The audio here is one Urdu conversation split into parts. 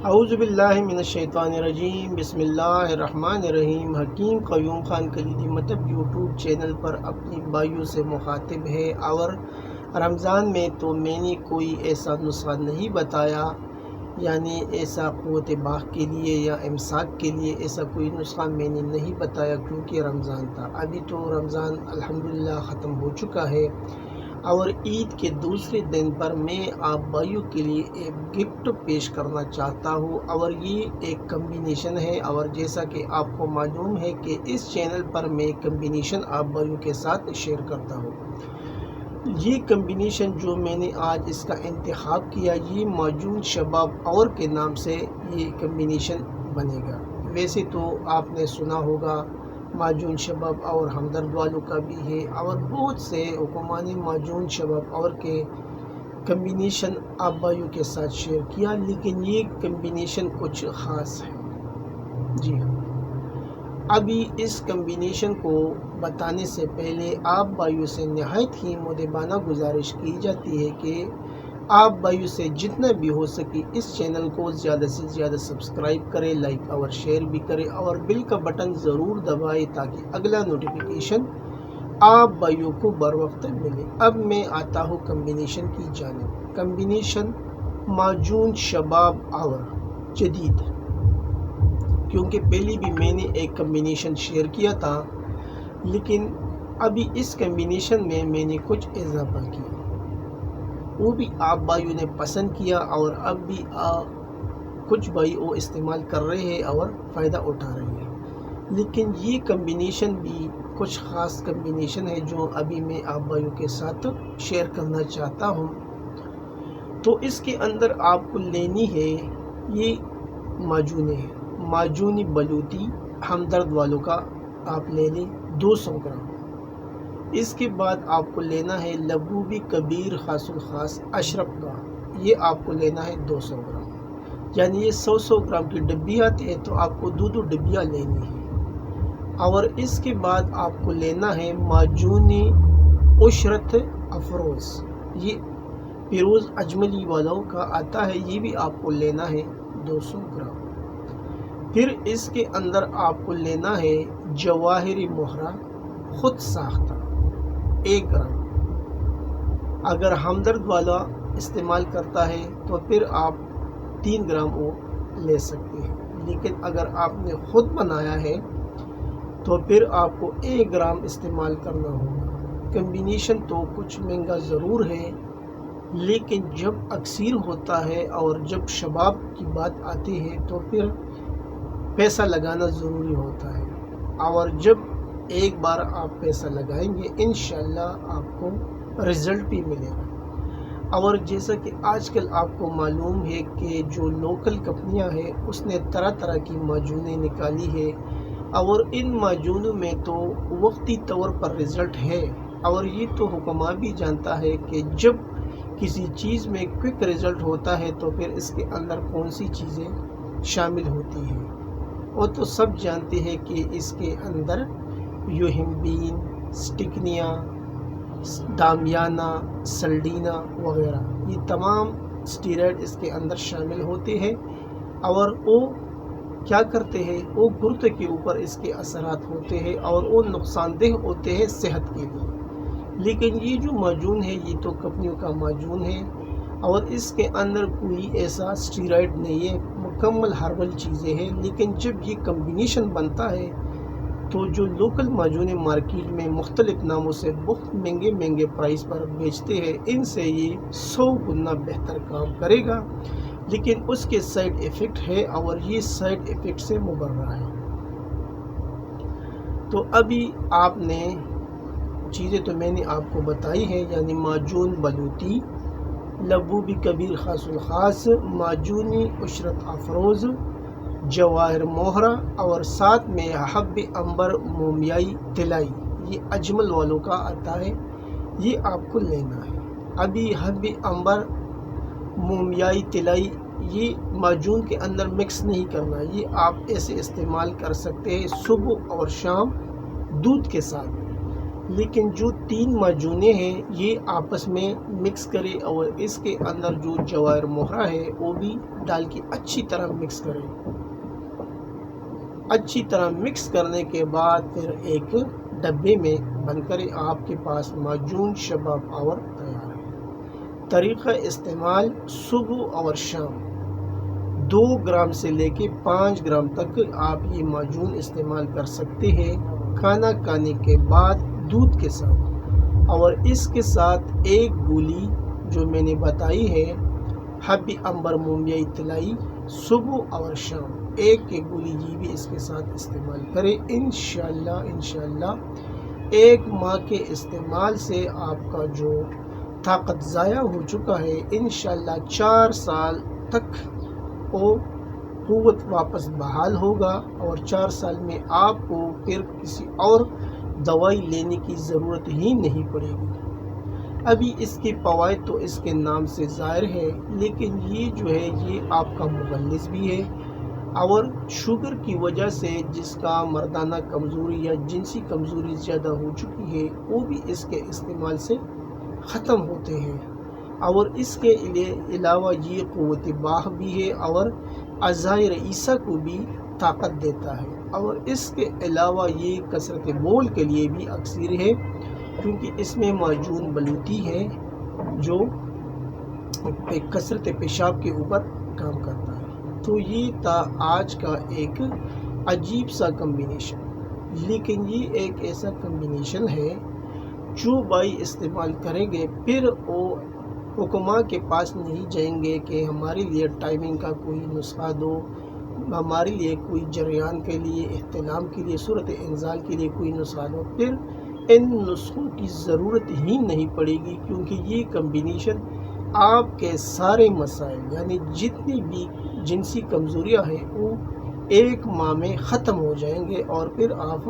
اعوذ باللہ من الشیطان الرجیم، بسم اللہ الرحمن الرحیم۔ حکیم قیوم خان کلیدی مطلب یوٹیوب چینل پر اپنی بھائیوں سے مخاطب ہے، اور رمضان میں تو میں نے کوئی ایسا نسخہ نہیں بتایا، یعنی ایسا قوت باغ کے لیے یا امساک کے لیے ایسا کوئی نسخہ میں نے نہیں بتایا، کیونکہ رمضان تھا۔ ابھی تو رمضان الحمدللہ ختم ہو چکا ہے، اور عید کے دوسرے دن پر میں آپ بھائیوں کے لیے ایک گفٹ پیش کرنا چاہتا ہوں، اور یہ ایک کمبینیشن ہے، اور جیسا کہ آپ کو معلوم ہے کہ اس چینل پر میں کمبینیشن آپ بھائیوں کے ساتھ شیئر کرتا ہوں۔ یہ کمبینیشن جو میں نے آج اس کا انتخاب کیا، یہ معجون شباب اور کے نام سے یہ کمبینیشن بنے گا۔ ویسے تو آپ نے سنا ہوگا معجون شباب اور ہمدرد والوں کا بھی ہے، اور بہت سے حکمانی معجون شباب اور کے کمبینیشن آپ بھائیوں کے ساتھ شیئر کیا، لیکن یہ کمبینیشن کچھ خاص ہے۔ جی ہاں، ابھی اس کمبینیشن کو بتانے سے پہلے آپ بھائیوں سے نہایت ہی مؤدبانہ گزارش کی جاتی ہے کہ آپ بھائیوں سے جتنا بھی ہو سکے اس چینل کو زیادہ سے زیادہ سبسکرائب کرے، لائک اور شیئر بھی کرے، اور بیل کا بٹن ضرور دبائے تاکہ اگلا نوٹیفیکیشن آپ بھائیوں کو بر وقت ملے۔ اب میں آتا ہوں کمبینیشن کی جانب۔ کمبینیشن معجون شباب اور جدید، کیونکہ پہلے بھی میں نے ایک کمبینیشن شیئر کیا تھا، لیکن ابھی اس کمبینیشن میں نے کچھ اضافہ کیا، وہ بھی آپ بھائیوں نے پسند کیا، اور اب بھی کچھ بھائی وہ استعمال کر رہے ہیں اور فائدہ اٹھا رہے ہیں، لیکن یہ کمبینیشن بھی کچھ خاص کمبینیشن ہے جو ابھی میں آپ بھائیوں کے ساتھ شیئر کرنا چاہتا ہوں۔ تو اس کے اندر آپ کو لینی ہے یہ معجونیں ہیں، معجونی بلوتی ہمدرد والوں کا آپ لے لیں 200 گرام۔ اس کے بعد آپ کو لینا ہے لبوبی کبیر خاص الخاص اشرف کا، یہ آپ کو لینا ہے 200 گرام، یعنی یہ 100 گرام کی ڈبی آتی ہے، تو آپ کو دو ڈبیاں لینی ہے۔ اور اس کے بعد آپ کو لینا ہے معجونی عشرت افروز، یہ پیروز اجملی والوں کا آتا ہے، یہ بھی آپ کو لینا ہے 200 گرام۔ پھر اس کے اندر آپ کو لینا ہے جواہری مہرہ خود ساختہ 1 گرام۔ اگر ہمدرد والا استعمال کرتا ہے تو پھر آپ 3 گرام وہ لے سکتے ہیں، لیکن اگر آپ نے خود بنایا ہے تو پھر آپ کو 1 گرام استعمال کرنا ہوگا۔ کمبینیشن تو کچھ مہنگا ضرور ہے، لیکن جب اکثیر ہوتا ہے اور جب شباب کی بات آتی ہے تو پھر پیسہ لگانا ضروری ہوتا ہے، اور جب ایک بار آپ پیسہ لگائیں گے انشاءاللہ آپ کو رزلٹ بھی ملے گا۔ اور جیسا کہ آج کل آپ کو معلوم ہے کہ جو لوکل کمپنیاں ہیں اس نے طرح طرح کی معجونیں نکالی ہے، اور ان معجونوں میں تو وقتی طور پر رزلٹ ہے، اور یہ تو حکمہ بھی جانتا ہے کہ جب کسی چیز میں کوئک رزلٹ ہوتا ہے تو پھر اس کے اندر کون سی چیزیں شامل ہوتی ہیں۔ وہ تو سب جانتے ہیں کہ اس کے اندر یوہمبین، سٹکنیا، دامیانہ، سلڈینا وغیرہ یہ تمام اسٹیرائڈ اس کے اندر شامل ہوتے ہیں، اور وہ کیا کرتے ہیں، وہ گرد کے اوپر اس کے اثرات ہوتے ہیں، اور وہ نقصان دہ ہوتے ہیں صحت کے لیے۔ لیکن یہ جو معجون ہے یہ تو کمپنیوں کا معجون ہے، اور اس کے اندر کوئی ایسا اسٹیرائڈ نہیں ہے، مکمل ہربل چیزیں ہیں۔ لیکن جب یہ کمبینیشن بنتا ہے تو جو لوکل معجونیں مارکیٹ میں مختلف ناموں سے بہت مہنگے پرائس پر بیچتے ہیں، ان سے یہ 100 گنا بہتر کام کرے گا، لیکن اس کے سائیڈ ایفیکٹ ہے، اور یہ سائیڈ ایفیکٹ سے مبرہ ہے۔ تو ابھی آپ نے چیزیں تو میں نے آپ کو بتائی ہے، یعنی معجون بلوتی، لبوبی کبیر خاص الخاص، معجونی عشرت افروز، جواہر مہرہ، اور ساتھ میں حب عنبر مومیائی طلائی، یہ اجمل والوں کا آتا ہے، یہ آپ کو لینا ہے۔ ابھی حب عنبر مومیائی طلائی یہ معجون کے اندر مکس نہیں کرنا، یہ آپ ایسے استعمال کر سکتے ہیں صبح اور شام دودھ کے ساتھ، لیکن جو 3 معجونیں ہیں یہ آپس میں مکس کرے اور اس کے اندر جو جواہر مہرہ ہے وہ بھی ڈال کے اچھی طرح مکس کرے۔ اچھی طرح مکس کرنے کے بعد پھر ایک ڈبے میں بند کرے۔ آپ کے پاس معجون شباب آور تیار ہے۔ طریقہ استعمال: صبح اور شام 2 گرام سے لے کے 5 گرام تک آپ یہ معجون استعمال کر سکتے ہیں کھانا کھانے کے بعد دودھ کے ساتھ، اور اس کے ساتھ ایک گولی جو میں نے بتائی ہے حب عنبر مومیائی طلائی، صبح اور شام ایک گولی یہ بھی اس کے ساتھ استعمال کریں۔ انشاءاللہ 1 ماہ کے استعمال سے آپ کا جو طاقت ضائع ہو چکا ہے انشاءاللہ 4 سال تک وہ قوت واپس بحال ہوگا، اور 4 سال میں آپ کو پھر کسی اور دوائی لینے کی ضرورت ہی نہیں پڑے گی۔ ابھی اس کے فوائد تو اس کے نام سے ظاہر ہے، لیکن یہ جو ہے یہ آپ کا مغلظ بھی ہے، اور شوگر کی وجہ سے جس کا مردانہ کمزوری یا جنسی کمزوری زیادہ ہو چکی ہے وہ بھی اس کے استعمال سے ختم ہوتے ہیں، اور اس کے علاوہ یہ قوت باہ بھی ہے اور اعضائے رئیسہ کو بھی طاقت دیتا ہے، اور اس کے علاوہ یہ کثرت بول کے لیے بھی اکثر ہے، کیونکہ اس میں معجون بلوطی ہے جو کثرت پیشاب کے اوپر کام کرتا ہے۔ تو یہ تھا آج کا ایک عجیب سا کمبینیشن، لیکن یہ ایک ایسا کمبینیشن ہے جو بھائی استعمال کریں گے پھر وہ حکماء کے پاس نہیں جائیں گے کہ ہمارے لیے ٹائمنگ کا کوئی نسخہ دو، ہمارے لیے کوئی جریان کے لیے، احتلام کے لیے، صورت انزال کے لیے کوئی نسخہ دو، پھر ان نسخوں کی ضرورت ہی نہیں پڑے گی، کیونکہ یہ کمبینیشن آپ کے سارے مسائل یعنی جتنی بھی جنسی کمزوریاں ہیں وہ 1 ماہ میں ختم ہو جائیں گے، اور پھر آپ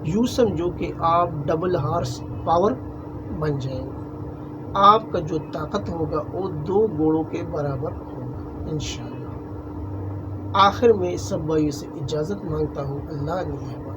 یوں سمجھو کہ آپ ڈبل ہارس پاور بن جائیں گے۔ آپ کا جو طاقت ہوگا وہ 2 گھوڑوں کے برابر ہوگا انشاءاللہ۔ آخر میں سب بھائیوں سے اجازت مانگتا ہوں، اللہ نگہبان۔